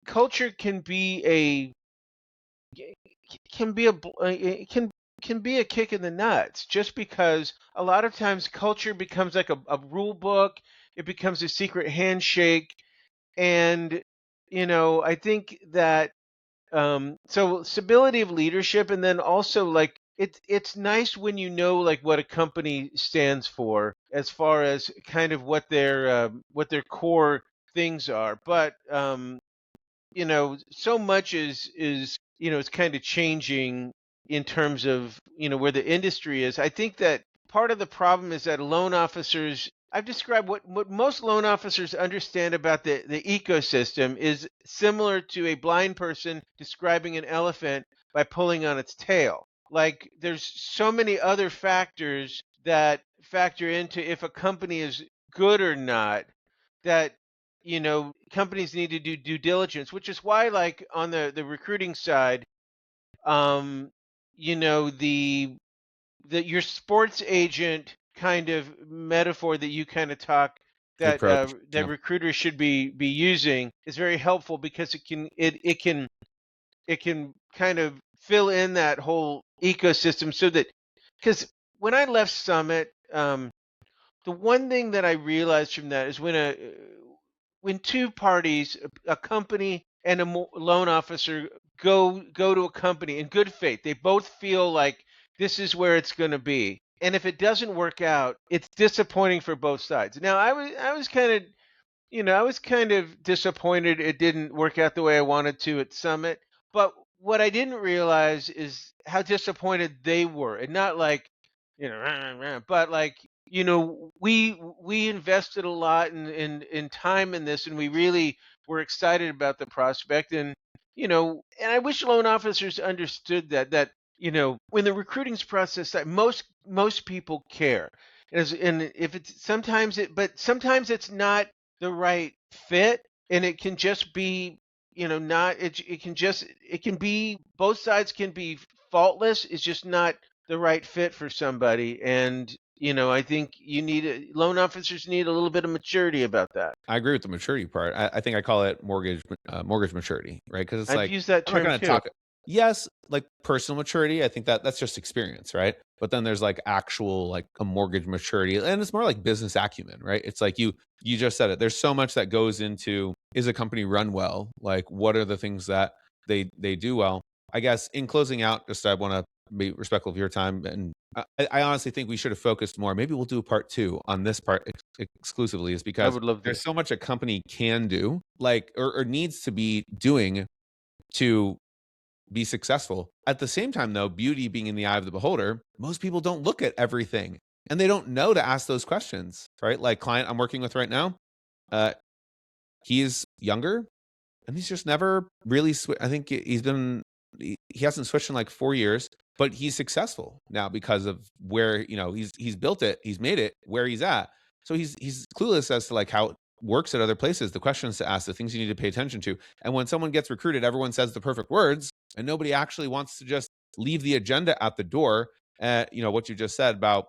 culture can be a kick in the nuts, just because a lot of times culture becomes like a rule book. It becomes a secret handshake. And I think that so stability of leadership, and then also like it's nice when you know like what a company stands for as far as kind of what their core things are. But so much is it's kind of changing in terms of where the industry is. I think that part of the problem is that loan officers, I've described what most loan officers understand about the ecosystem is similar to a blind person describing an elephant by pulling on its tail. Like there's so many other factors that factor into if a company is good or not, that companies need to do due diligence, which is why like on the recruiting side, um the your sports agent kind of metaphor that you kind of talk The that approach. that recruiters should be using is very helpful because it can kind of fill in that whole ecosystem so that because when I left Summit, the one thing that I realized from that is when two parties, a company and a loan officer, go to a company in good faith, they both feel like this is where it's going to be, and if it doesn't work out, it's disappointing for both sides. Now, I was kind of disappointed it didn't work out the way I wanted to at Summit. But what I didn't realize is how disappointed they were, and not like, rah, rah, rah, but like, we invested a lot in time in this, and we really were excited about the prospect, and I wish loan officers understood that when the recruiting process, that most people care, and if it's but sometimes it's not the right fit, and it can just be not it can be both sides can be faultless. It's just not the right fit for somebody, and I think loan officers need a little bit of maturity about that. I agree with the maturity part. I think I call it mortgage maturity, right? Because it's I've like used that I'm not term going to too. talk. Yes, like personal maturity. I think that's just experience, right? But then there's like actual like a mortgage maturity, and it's more like business acumen, right? It's like you just said it. There's so much that goes into, is a company run well? Like, what are the things that they do well? I guess in closing out, just I want to be respectful of your time, and I honestly think we should have focused more. Maybe we'll do a part two on this part exclusively, is I because would love to. there's so much a company can do, like, or needs to be doing to be successful. At the same time, though, beauty being in the eye of the beholder, most people don't look at everything, and they don't know to ask those questions, right? Like client I'm working with right now, uh, he's younger, and he's just never really I think he hasn't switched in like 4 years, but he's successful now because of where he's built it, he's made it where he's at. So he's clueless as to like how it works at other places, the questions to ask, the things you need to pay attention to. And when someone gets recruited, everyone says the perfect words, and nobody actually wants to just leave the agenda at the door. What you just said about,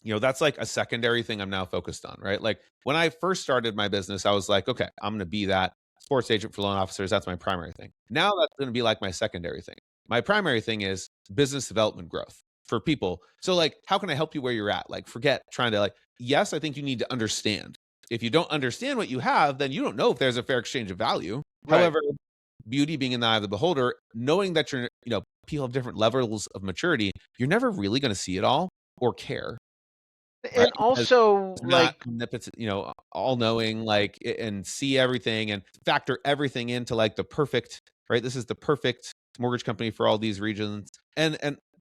that's like a secondary thing I'm now focused on, right? Like when I first started my business, I was like, okay, I'm going to be that sports agent for loan officers. That's my primary thing. Now that's going to be like my secondary thing. My primary thing is business development growth for people. So like, how can I help you where you're at? Like, forget trying to yes, I think you need to understand. If you don't understand what you have, then you don't know if there's a fair exchange of value. Right. However, beauty being in the eye of the beholder, knowing that people have different levels of maturity, you're never really going to see it all or care, right? And Because also, it's not like, omnipotent, all knowing, like, and see everything and factor everything into like the perfect, right? This is the perfect mortgage company for all these regions. And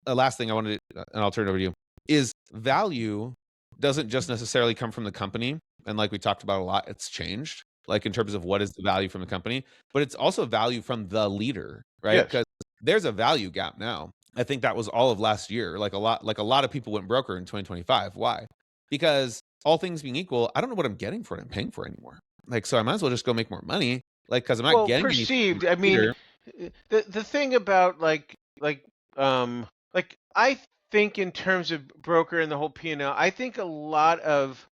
the last thing I wanted to, and I'll turn it over to you, is value doesn't just necessarily come from the company. And like we talked about a lot, it's changed, like in terms of what is the value from the company, but it's also value from the leader, right? yes. Because there's a value gap now. I think that was all of last year. Like a lot of people went broker in 2025. Why? Because all things being equal, I don't know what I'm getting for it. I'm paying for it anymore. Like, so I might as well just go make more money. Like, because I'm not Well, getting anything from perceived. I the mean, leader. the thing about um like I think in terms of broker and the whole P&L, I think a lot of,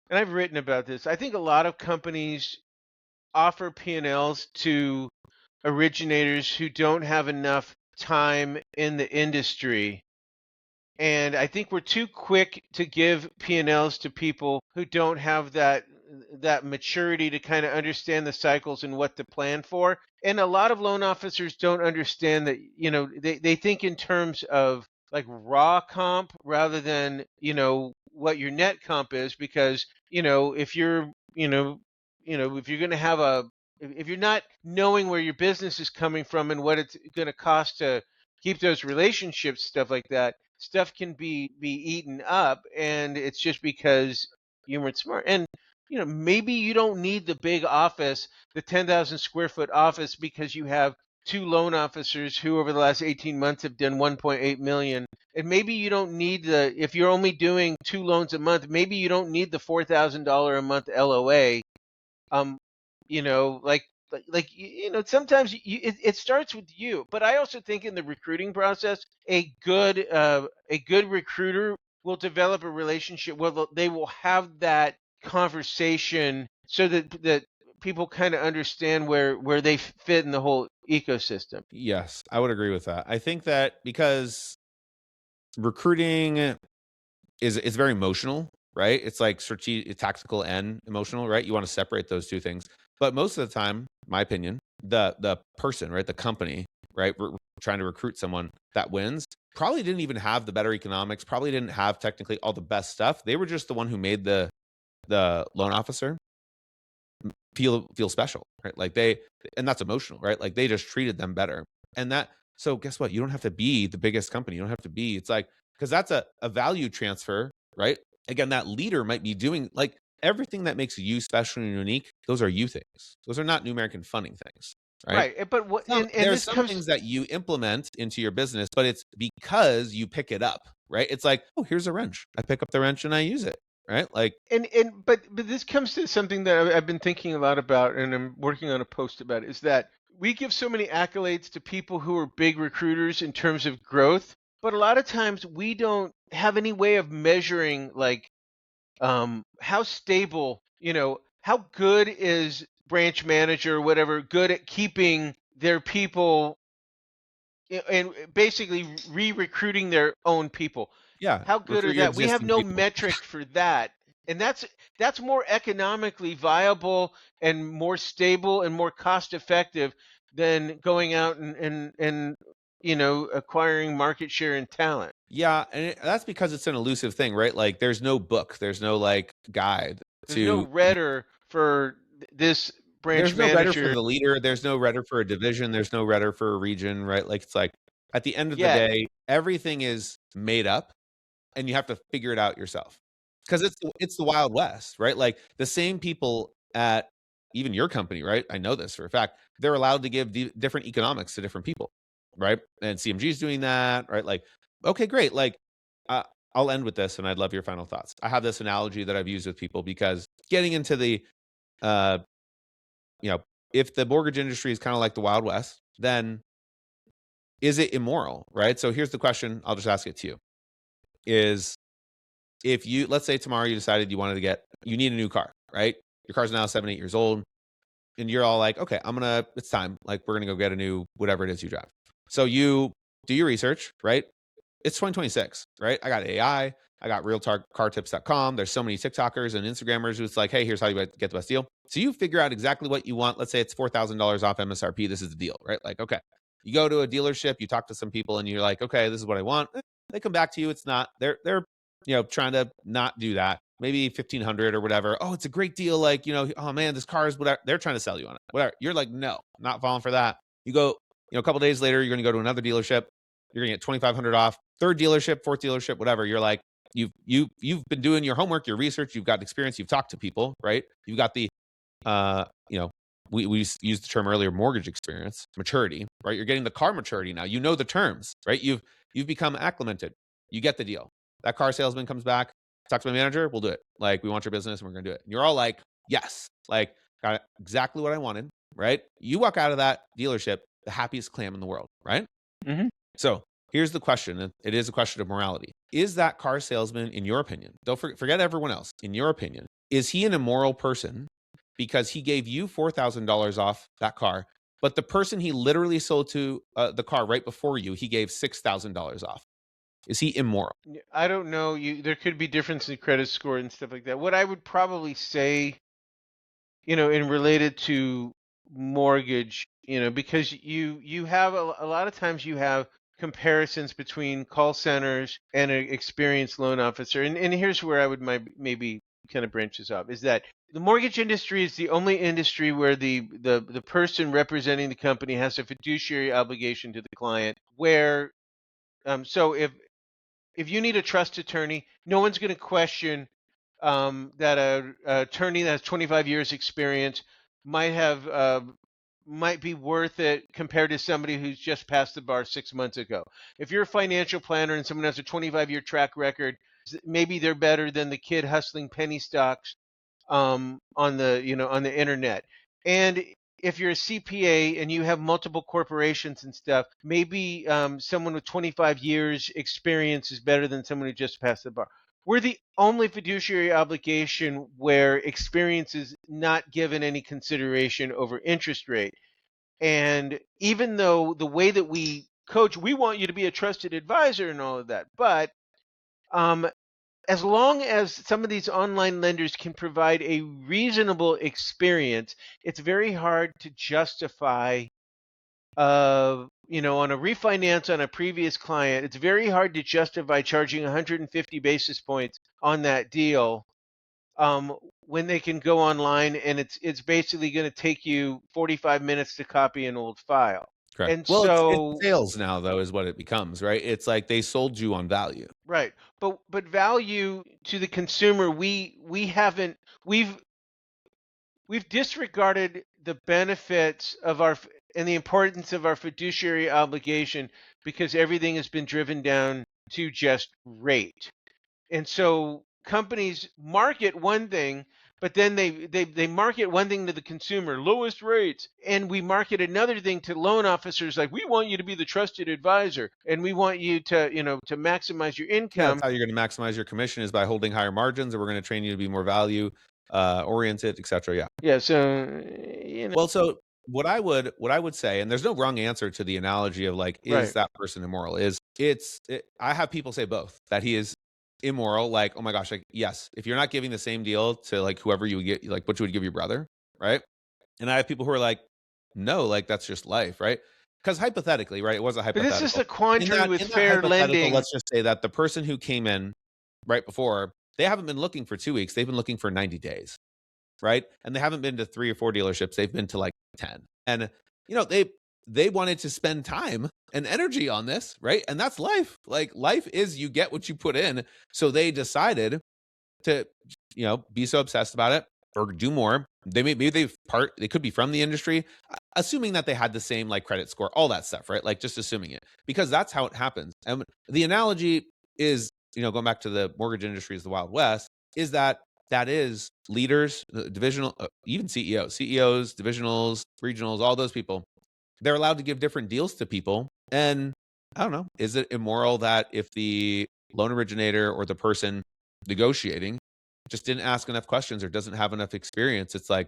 and I've written about this, I think a lot of companies offer P&Ls to originators who don't have enough time in the industry. And I think we're too quick to give P&Ls to people who don't have that maturity to kind of understand the cycles and what to plan for. And a lot of loan officers don't understand that, they think in terms of like raw comp rather than, what your net comp is, because, if if you're going to have if you're not knowing where your business is coming from and what it's going to cost to keep those relationships, stuff like that, stuff can be eaten up, and it's just because you weren't smart. And maybe you don't need the big office, the 10,000 square foot office, because you have two loan officers who over the last 18 months have done 1.8 million. And maybe you don't need if you're only doing two loans a month, maybe you don't need the $4,000 a month LOA. um sometimes it starts with you. But I also think in the recruiting process, a good recruiter will develop a relationship. Well, they will have that conversation so that people kind of understand where they fit in the whole ecosystem. Yes, I would agree with that. I think that because recruiting is very emotional, right? It's like strategic, tactical, and emotional, right? You want to separate those two things. But most of the time, my opinion, the person, right, the company, right, trying to recruit someone that wins probably didn't even have the better economics, probably didn't have technically all the best stuff. They were just the one who made the loan officer feel special, right? Like and that's emotional, right? Like they just treated them better. And that, so guess what? You don't have to be the biggest company. You don't have to be, it's like, because that's a value transfer, right? Again, that leader might be doing like everything that makes you special and unique. Those are you things. Those are not numeric and funding things, right? Right. But what and There's this some comes things that you implement into your business, but it's because you pick it up, right? It's like, oh, here's a wrench. I pick up the wrench and I use it, right? Like, but this comes to something that I've been thinking a lot about, and I'm working on a post about it, is that we give so many accolades to people who are big recruiters in terms of growth, but a lot of times we don't have any way of measuring like how stable, how good is branch manager or whatever good at keeping their people and basically re-recruiting their own people. yeah, How good are recruit your that? We have existing no people. metric for that. And that's more economically viable and more stable and more cost effective than going out and acquiring market share and talent. Yeah, and that's because it's an elusive thing, right? Like there's no book, there's no like guide There's no to redder for this branch there's no Redder for manager the leader, there's no Redder for a division, there's no Redder for a region, right? Like it's like at the end of the yet. day, everything is made up and you have to figure it out yourself. Because it's the Wild West, right? Like the same people at even your company, right? I know this for a fact. They're allowed to give different economics to different people, right? And CMG is doing that, right? Like, okay, great. Like, uh, I'll end with this, and I'd love your final thoughts. I have this analogy that I've used with people because getting into the, uh, you know, if the mortgage industry is kind of like the Wild West, then is it immoral, right? So here's the question. I'll just ask it to you: Is if you, let's say tomorrow you decided you need a new car, right? Your car's now 7, 8 years old, and you're all like, okay, it's time. Like, we're gonna go get a new whatever it is you drive. So you do your research, right? It's 2026, right? I got AI, I got realcartips.com. There's so many TikTokers and Instagrammers who's like, hey, here's how you get the best deal. So you figure out exactly what you want. Let's say it's $4,000 off MSRP. This is the deal, right? Like, okay. You go to a dealership, you talk to some people, and you're like, okay, this is what I want. They come back to you. It's not, they're trying to not do that. Maybe 1,500 or whatever. Oh, it's a great deal. Like, oh man, this car is whatever. They're trying to sell you on it. Whatever. You're like, no, not falling for that. You go, a couple days later, you're going to go to another dealership. You're going to get 2,500 off. Third dealership, fourth dealership, whatever. You're like, you've been doing your homework, your research. You've got experience. You've talked to people, right? You've got the, we used the term earlier, mortgage experience, maturity, right? You're getting the car maturity now. You know the terms, right? You've become acclimated. You get the deal. That car salesman comes back, talk to my manager, we'll do it. Like, we want your business and we're going to do it. And you're all like, yes, like, got exactly what I wanted, right? You walk out of that dealership, the happiest clam in the world, right? Mm-hmm. So here's the question. It is a question of morality. Is that car salesman, in your opinion, don't forget everyone else, in your opinion, is he an immoral person because he gave you $4,000 off that car, but the person he literally sold to the car right before you, he gave $6,000 off? Is he immoral? I don't know. There could be difference in credit score and stuff like that. What I would probably say, in related to mortgage, because you have a lot of times you have comparisons between call centers and an experienced loan officer. And here's where I would maybe kind of branch this off, is that the mortgage industry is the only industry where the person representing the company has a fiduciary obligation to the client, where so if you need a trust attorney, no one's going to question that a attorney that has 25 years experience might be worth it compared to somebody who's just passed the bar 6 months ago. If you're a financial planner and someone has a 25-year track record, maybe they're better than the kid hustling penny stocks on the internet. And if you're a CPA and you have multiple corporations and stuff, maybe someone with 25 years experience is better than someone who just passed the bar. we're the only fiduciary obligation where experience is not given any consideration over interest rate. And even though the way that we coach, we want you to be a trusted advisor and all of that, but um, as long as some of these online lenders can provide a reasonable experience, it's very hard to justify, on a refinance on a previous client, it's very hard to justify charging 150 basis points on that deal, um, when they can go online and it's basically going to take you 45 minutes to copy an old file. Correct. And Well, it's so, sales now though is what it becomes, right? It's like they sold you on value. right, but value to the consumer, we haven't we've we've disregarded the benefits of our and the importance of our fiduciary obligation because everything has been driven down to just rate. And so companies market one thing, but then they market one thing to the consumer, lowest rates, and we market another thing to loan officers like, we want you to be the trusted advisor and we want you to, to maximize your Yeah, income. that's how you're going to maximize your commission is by holding higher margins, and we're going to train you to be more value oriented, etc. Yeah. Yeah, so Well, so what I would say, and there's no wrong answer to the analogy of like, is right. that person immoral? I have people say both that he is immoral. Like, oh my gosh, like yes, if you're not giving the same deal to like whoever you would get, like what you would give your brother, right? And I have people who are like, no, like that's just life, right? Because hypothetically, right? It was a But this is hypothetical. the quandary with In that fair hypothetical, lending. let's just say that the person who came in right before, they haven't been looking for 2 weeks, they've been looking for 90 days, right? And they haven't been to 3 or 4 dealerships, they've been to like 10. And they wanted to spend time and energy on this, right? And that's life. Like life is you get what you put in. So they decided to be so obsessed about it or do more. Maybe they could be from the industry, assuming that they had the same like credit score, all that stuff, right? Like just assuming it, because that's how it happens. And the analogy is, going back to the mortgage industry as the Wild West, is that is leaders, divisional, even CEOs, divisionals, regionals, all those people. They're allowed to give different deals to people. And I don't know, is it immoral that if the loan originator or the person negotiating just didn't ask enough questions or doesn't have enough experience? It's like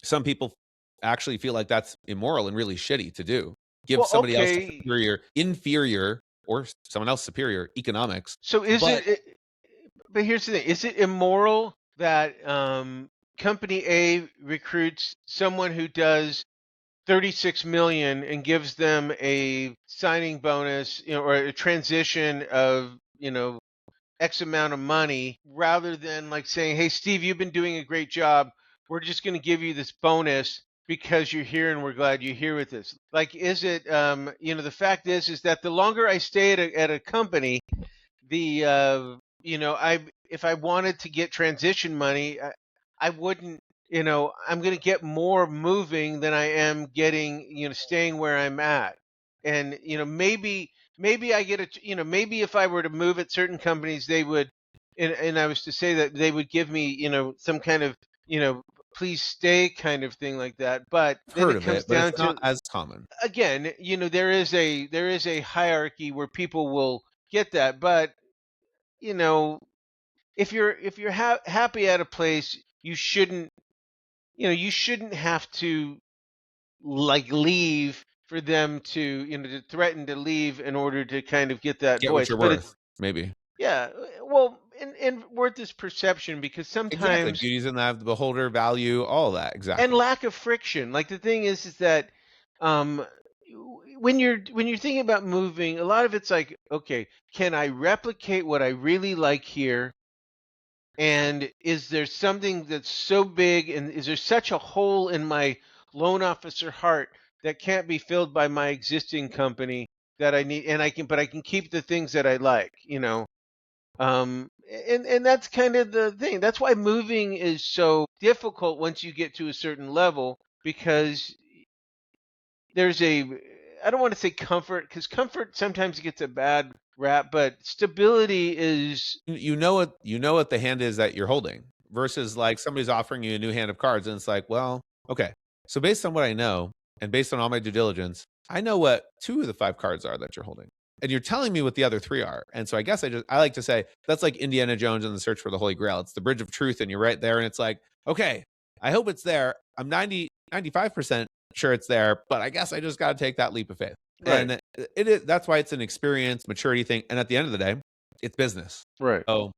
some people actually feel like that's immoral and really shitty to do. Give Well, somebody else a okay. inferior, or someone else superior economics. So is But but here's the thing. Is it immoral that company A recruits someone who does 36 million and gives them a signing bonus, or a transition of, X amount of money, rather than like saying, "Hey, Steve, you've been doing a great job. We're just going to give you this bonus because you're here and we're glad you're here with us." Like, is it, the fact is that the longer I stay at a company, the I if I wanted to get transition money, I wouldn't. I'm going to get more moving than I am getting, staying where I'm at. And maybe I get a, maybe if I were to move at certain companies, they would, and I was to say that they would give me, some kind of, please stay kind of thing like that. But I've then heard it of comes it, but down it's not to, as common. again, there is a hierarchy where people will get that. But you know if you're happy at a place, you shouldn't have to like leave for them to, to threaten to leave in order to kind of get that Get what voice. you're But it's, worth, maybe. yeah, well, and worth is perception, because Exactly. sometimes, Beauty's in the eye of the beholder, value, all of that. and Exactly. lack of friction. Like, the thing is that, um when you're thinking about moving, a lot of it's like, okay, can I replicate what I really like here? And is there something that's so big, and is there such a hole in my loan officer heart that can't be filled by my existing company, that I need, and I can keep the things that I like. And that's kind of the thing. That's why moving is so difficult once you get to a certain level, because there's a, I don't want to say comfort, because comfort sometimes gets a bad rap, but stability is, You know what the hand is that you're holding versus like somebody's offering you a new hand of cards and it's like, well, okay. So based on what I know and based on all my due diligence, I know what 2 of the 5 cards are that you're holding. and you're telling me what the other three are. And so I guess I like to say that's like Indiana Jones and the search for the Holy Grail. It's the bridge of truth, and you're right there. And it's like, okay, I hope it's there. I'm 95% sure it's there, but I guess I just got to take that leap of faith. Right. And it is, that's why it's an experience, maturity thing. And at the end of the day, it's business. Right. So,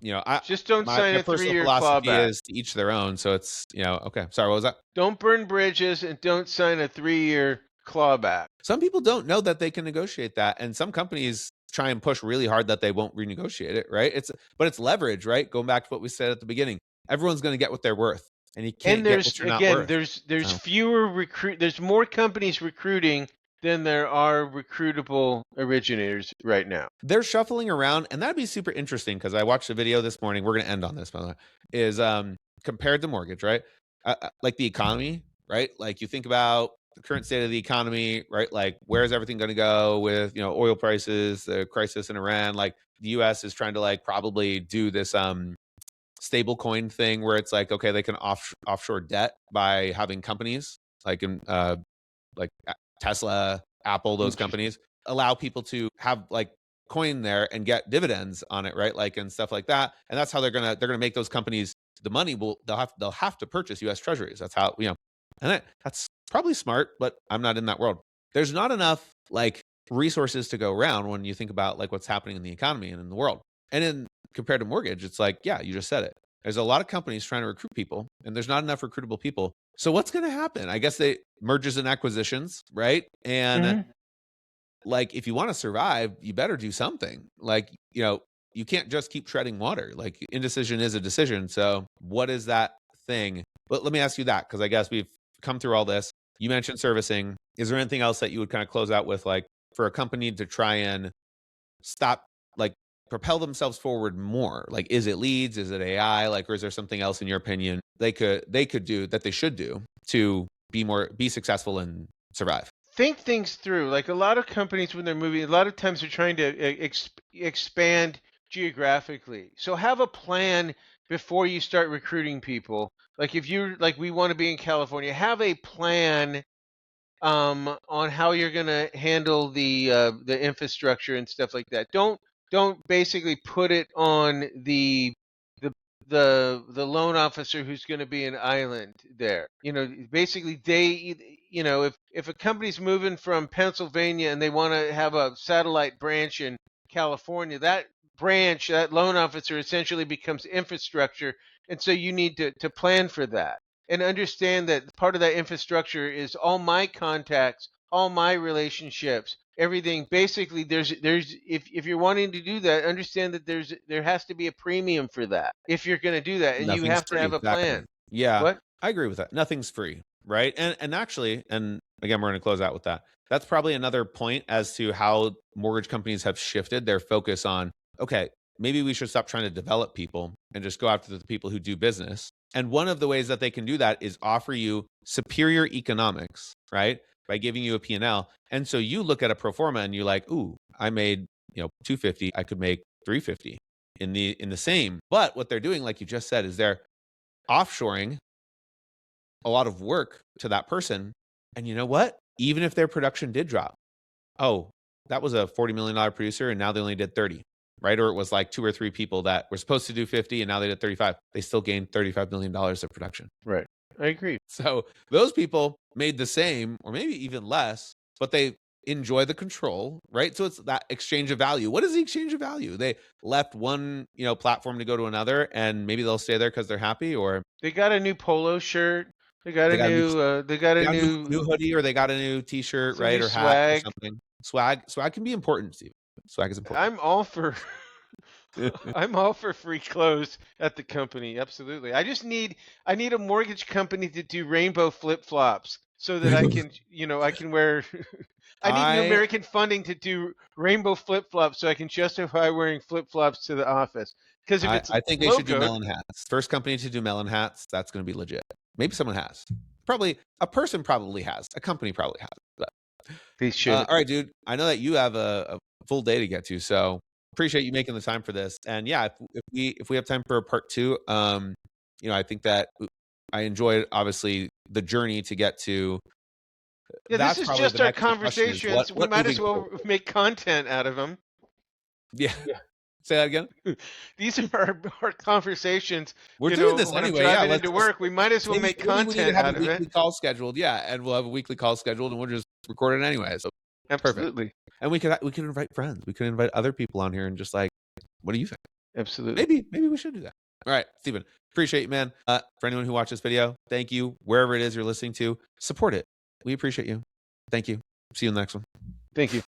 I Just don't sign my a personal 3-year philosophy clawback. is to each their own. So it's, okay. Sorry, what was that? Don't burn bridges and don't sign a 3-year clawback. Some people don't know that they can negotiate that, and some companies try and push really hard that they won't renegotiate it, right? But it's leverage, right? Going back to what we said at the beginning, everyone's going to get what they're worth, and you can't And get what you're not worth. there's more companies recruiting than there are recruitable originators right now. They're shuffling around, and that'd be super interesting because I watched a video this morning. We're going to end on this, by the way. Is compared to mortgage, right? Like the economy, right? Like you think about the current state of the economy, right? Like where's everything going to go with oil prices, the crisis in Iran? Like the U.S. is trying to like probably do this stable coin thing where it's like, okay, they can offshore debt by having companies like in like Tesla, Apple, those companies allow people to have like coin there and get dividends on it, right? Like and stuff like that. And that's how they're gonna make those companies the money. They'll have to purchase U.S. Treasuries. That's how and that's probably smart, but I'm not in that world. There's not enough like resources to go around when you think about like what's happening in the economy and in the world. And in compared to mortgage, it's like, yeah, you just said it. There's a lot of companies trying to recruit people, and there's not enough recruitable people. So what's going to happen? I guess they mergers and acquisitions, right? And like, if you want to survive, you better do something. Like, you can't just keep treading water. Like, indecision is a decision. So what is that thing? But let me ask you that, because I guess we've come through all this. You mentioned servicing. Is there anything else that you would kind of close out with, like, for a company to try and stop, like, propel themselves forward more? Like, is it leads? Is it AI? Like, or is there something else in your opinion they could do that they should do to be successful and survive? Think things through. Like a lot of companies, when they're moving, a lot of times they're trying to expand geographically. So have a plan before you start recruiting people. Like if you're like we want to be in California, have a plan on how you're going to handle the infrastructure and stuff like that. Don't basically put it on the the loan officer who's going to be an island there. Basically if a company's moving from Pennsylvania and they want to have a satellite branch in California, that loan officer essentially becomes infrastructure, and so you need to plan for that and understand that part of that infrastructure is all my contacts, all my relationships, everything. Basically, there's if you're wanting to do that, understand that there has to be a premium for that if you're going to do that, and you Nothing's have to free. have a plan. Exactly. Yeah, What? I agree with that. Nothing's free, right? And actually, and again, we're going to close out with that. That's probably another point as to how mortgage companies have shifted their focus on, okay, maybe we should stop trying to develop people and just go after the people who do business. And one of the ways that they can do that is offer you superior economics, right? By giving you a P&L. And so you look at a pro forma and you're like, ooh, I made, 250, I could make 350 in the same. But what they're doing, like you just said, is they're offshoring a lot of work to that person. And you know what? Even if their production did drop, oh, that was a $40 million producer and now they only did 30, right? Or it was like 2 or 3 people that were supposed to do 50 and now they did 35. They still gained $35 million of production. Right. I agree. So those people made the same or maybe even less, but they enjoy the control, right? So it's that exchange of value. What is the exchange of value? They left one, platform to go to another, and maybe they'll stay there because they're happy, or They got a new polo shirt. They got they a got a new new. They got they a got a new. new hoodie, or they got a new T-shirt, Some right, new or hat or swag. something. Swag can be important, Steve. Swag is important. I'm all for. I'm all for free clothes at the company. Absolutely. I need a mortgage company to do rainbow flip flops so that I can wear. I need New I American Funding to do rainbow flip flops so I can justify wearing flip flops to the office. Because if it's I think they should do logoed, melon hats. First company to do melon hats. That's going to be legit. Maybe someone has. Probably a person probably has. A company probably has. But they should. all right, dude. I know that you have a full day to get to, so appreciate you making the time for this. And yeah, if we have time for a part 2, I think that I enjoyed obviously the journey to get to Yeah, this That's is probably just the our next big question is conversations. We what might as moving well forward? make content out of them. Yeah. Say that again. These are our conversations. We're doing this When I'm anyway. Yeah, driving into work, we might as well make maybe we need to content have a out of it. weekly call scheduled. Yeah, and we'll have a weekly call scheduled, and we'll just record it anyway. So perfect. Absolutely. And we could invite friends. We could invite other people on here and just like, what do you think? Absolutely. Maybe we should do that. All right, Steven, appreciate you, man. For anyone who watched this video, thank you. Wherever it is you're listening to, support it. We appreciate you. Thank you. See you in the next one. Thank you.